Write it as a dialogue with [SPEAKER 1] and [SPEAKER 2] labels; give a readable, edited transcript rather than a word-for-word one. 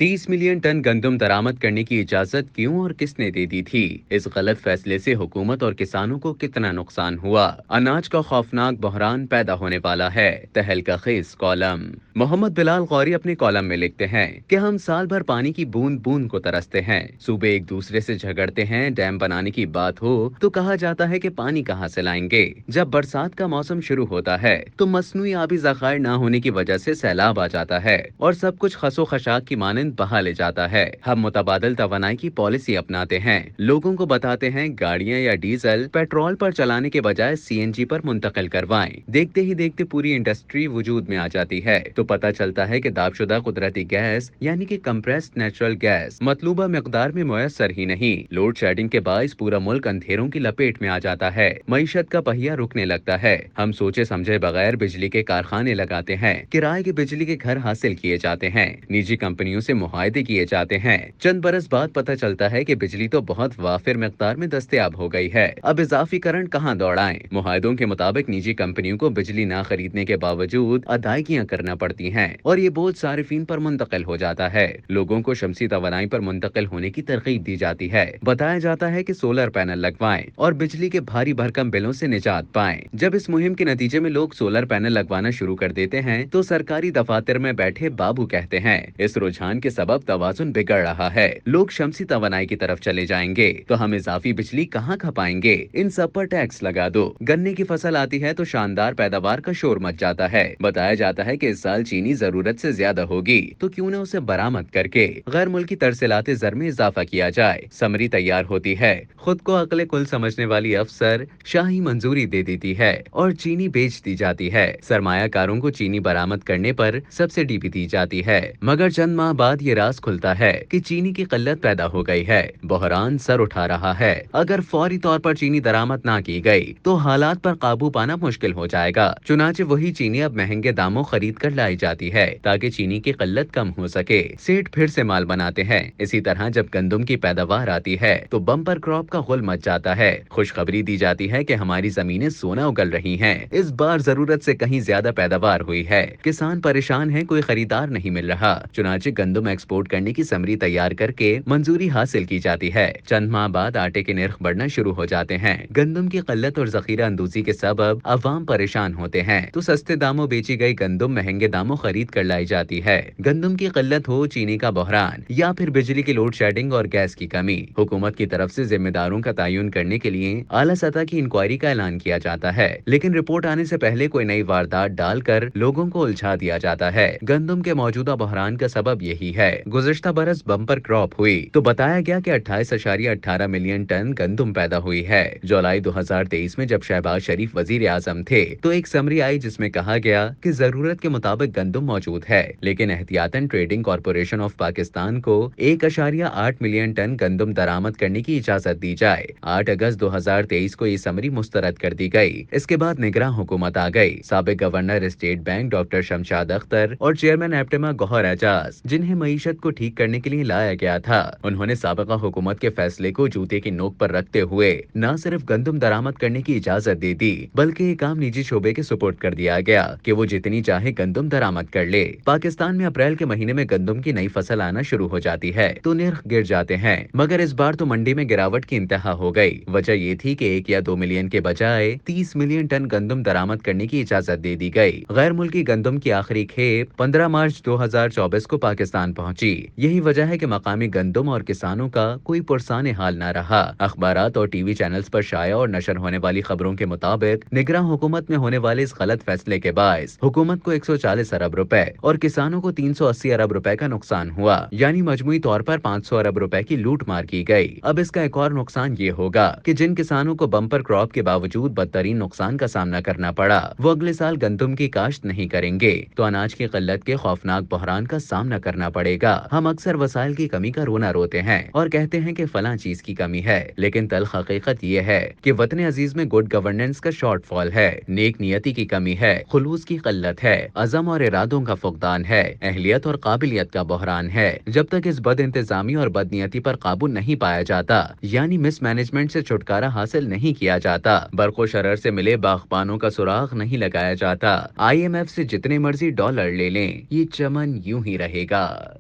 [SPEAKER 1] 30 million ton गंदम दरामद करने की इजाजत क्यों और किसने दे दी थी? इस गलत फैसले से हुकूमत और किसानों को कितना नुकसान हुआ? अनाज का खौफनाक बहरान पैदा होने वाला है। तहलका खेज कॉलम। मोहम्मद बिलाल गौरी अपने कॉलम में लिखते हैं कि हम साल भर पानी की बूंद बूंद को तरसते हैं। सूबे एक दूसरे से झगड़ते हैं। डैम बनाने की बात हो तो कहा जाता है कि पानी कहाँ से लाएंगे। जब बरसात का मौसम शुरू होता है तो मसनूई आबी जखायर न होने की वजह से सैलाब आ जाता है और सब कुछ खसो खशाक की मानंद बहा ले जाता है। हम मुतबादल तवानाई की पॉलिसी अपनाते हैं। लोगों को बताते हैं गाड़ियां या डीजल पेट्रोल पर चलाने के बजाय सीएनजी पर मुंतकिल करवाएं। देखते ही देखते पूरी इंडस्ट्री वजूद में आ जाती है तो पता चलता है कि दाबशुदा कुदरती गैस यानी कि कंप्रेस्ड नेचुरल गैस मतलूबा मिकदार में मुयस्सर ही नहीं। लोड शेडिंग के बायस पूरा मुल्क अंधेरों की लपेट में आ जाता है। मईशत का पहिया रुकने लगता है। हम सोचे समझे बगैर बिजली के कारखाने लगाते हैं। किराए की बिजली के घर हासिल किए जाते हैं। निजी कंपनियों से मुआहदे किए जाते हैं। चंद बरस बाद पता चलता है कि बिजली तो बहुत वाफिर मिकदार में दस्तयाब हो गई है। अब इजाफी करंट कहाँ दौड़ाएं? मुआहदों के मुताबिक निजी कंपनियों को बिजली ना खरीदने के बावजूद अदायगियां करना पड़ती हैं और ये बोझ सारिफीन पर मुंतकिल हो जाता है। लोगों को शमसी तवानाई पर मुंतकिल होने की तरगीब दी जाती है। बताया जाता है कि सोलर पैनल लगवाएं और बिजली के भारी भरकम बिलों से निजात पाएं। जब इस मुहिम के नतीजे में लोग सोलर पैनल लगवाना शुरू कर देते हैं तो सरकारी दफातर में बैठे बाबू कहते हैं इस रुझान के सबब तवाजुन बिगड़ रहा है। लोग शमसी तवानाई की तरफ चले जाएंगे तो हम इजाफी बिजली कहाँ खपाएंगे? इन सब पर टैक्स लगा दो। गन्ने की फसल आती है तो शानदार पैदावार का शोर मच जाता है। बताया जाता है कि इस साल चीनी जरूरत से ज्यादा होगी तो क्यों न उसे बरामद करके गैर मुल्की तरसेलाते जर में इजाफा किया जाए। समरी तैयार होती है। खुद को अकले कुल समझने वाली अफसर शाही मंजूरी दे देती है और चीनी बेच दी जाती है। सरमायाकारों को चीनी बरामद करने पर सब्सिडी भी दी जाती है। मगर चंद माह बाद ये राज खुलता है कि चीनी की किल्लत पैदा हो गई है। बहरान सर उठा रहा है। अगर फौरी तौर पर चीनी दरामद ना की गई तो हालात पर काबू पाना मुश्किल हो जाएगा। चुनाचे वही चीनी अब महंगे दामों खरीद कर लाई जाती है ताकि चीनी की किल्लत कम हो सके। सेठ फिर से माल बनाते हैं। इसी तरह जब गंदम की पैदावार आती है तो बम्पर क्रॉप का गुल मच जाता है। खुशखबरी दी जाती है कि हमारी जमीनें सोना उगल रही हैं। इस बार जरूरत से कहीं ज्यादा पैदावार हुई है। किसान परेशान है, कोई खरीदार नहीं मिल रहा। चुनाचे गंदम एक्सपोर्ट करने की समरी तैयार करके मंजूरी हासिल की जाती है। चंद माह बाद आटे के निर्ख बढ़ना शुरू हो जाते हैं। गंदम की किल्लत और जखीरा अंदोजी के सबब अवाम परेशान होते हैं तो सस्ते दामों बेची गई गंदम महंगे दामों खरीद कर लाई जाती है। गंदम की किल्लत हो, चीनी का बहरान या फिर बिजली की लोड शेडिंग और गैस की कमी, हुकूमत की तरफ से जिम्मेदारों का तयन करने के लिए आला सतह की इंक्वायरी का ऐलान किया जाता है। लेकिन रिपोर्ट आने से पहले कोई नई वारदात डालकर लोगों को उलझा दिया जाता है। गंदम के मौजूदा बहरान का सबब यही है। गुज़श्ता बरस बम्पर क्रॉप हुई तो बताया गया कि 28.18 मिलियन टन गंदम पैदा हुई है। जुलाई 2023 में जब शहबाज शरीफ वजीर आजम थे तो एक समरी आई जिसमें कहा गया कि जरूरत के मुताबिक गंदम मौजूद है, लेकिन एहतियातन ट्रेडिंग कॉरपोरेशन ऑफ पाकिस्तान को 1.8 मिलियन टन गंदम दरामद करने की इजाजत दी जाए। 8 अगस्त 2023 को ये समरी मुस्तरद कर दी गई। इसके बाद निगरान हुकूमत आ गई। साबिक governor state bank doctor Shamshad Akhtar और चेयरमैन एप्टेमा गौहर एजाज, जिन्हें मईशत को ठीक करने के लिए लाया गया था, उन्होंने साबिका हुकूमत के फैसले को जूते की नोक पर रखते हुए न सिर्फ गंदम दरामद करने की इजाजत दे दी बल्कि ये काम निजी शोबे के सुपुर्द कर दिया गया कि वो जितनी चाहे गंदम दरामद कर ले। पाकिस्तान में अप्रैल के महीने में गंदम की नई फसल आना शुरू हो जाती है तो निर्ख गिर जाते हैं। मगर इस बार तो मंडी में गिरावट की इंतहा हो गई। वजह ये थी कि 1 या 2 मिलियन के बजाय 30 मिलियन टन गंदम दरामद करने की इजाजत दे दी गई। गैर मुल्की गंदम की आखिरी खेप 15 मार्च 2024 को पाकिस्तान पहुंची। यही वजह है कि मकामी गंदम और किसानों का कोई पुरसाने हाल न रहा। अखबारात और टीवी चैनल्स पर शाया और नशर होने वाली खबरों के मुताबिक निगरान हुकूमत में होने वाले इस गलत फैसले के बायस हुकूमत को 140 अरब रुपए और किसानों को 380 अरब रुपए का नुकसान हुआ, यानी मजमूई तौर पर 500 अरब रुपए की लूट मार की गई। अब इसका एक और नुकसान ये होगा कि जिन किसानों को बम्पर क्रॉप के बावजूद बदतरीन नुकसान का सामना करना पड़ा वो अगले साल गंदम की काश्त नहीं करेंगे तो अनाज की किल्लत के खौफनाक बहरान का सामना करना पड़ेगा। हम अक्सर वसाइल की कमी का रोना रोते हैं और कहते हैं कि फलां चीज की कमी है, लेकिन तल्ख हकीकत ये है कि वतन अजीज में गुड गवर्नेंस का शॉर्टफॉल है, नेक नियति की कमी है, खुलूस की किल्लत है, अज़म और इरादों का फुकदान है, अहलियत और काबिलियत का बहरान है। जब तक इस बद इंतजामी और बदनीयती पर काबू नहीं पाया जाता, यानी मिसमैनेजमेंट से छुटकारा हासिल नहीं किया जाता, बरको शरर से मिले बागबानों का सुराग नहीं लगाया जाता, IMF से जितने मर्जी डॉलर ले लें, ये चमन यूं ही रहेगा।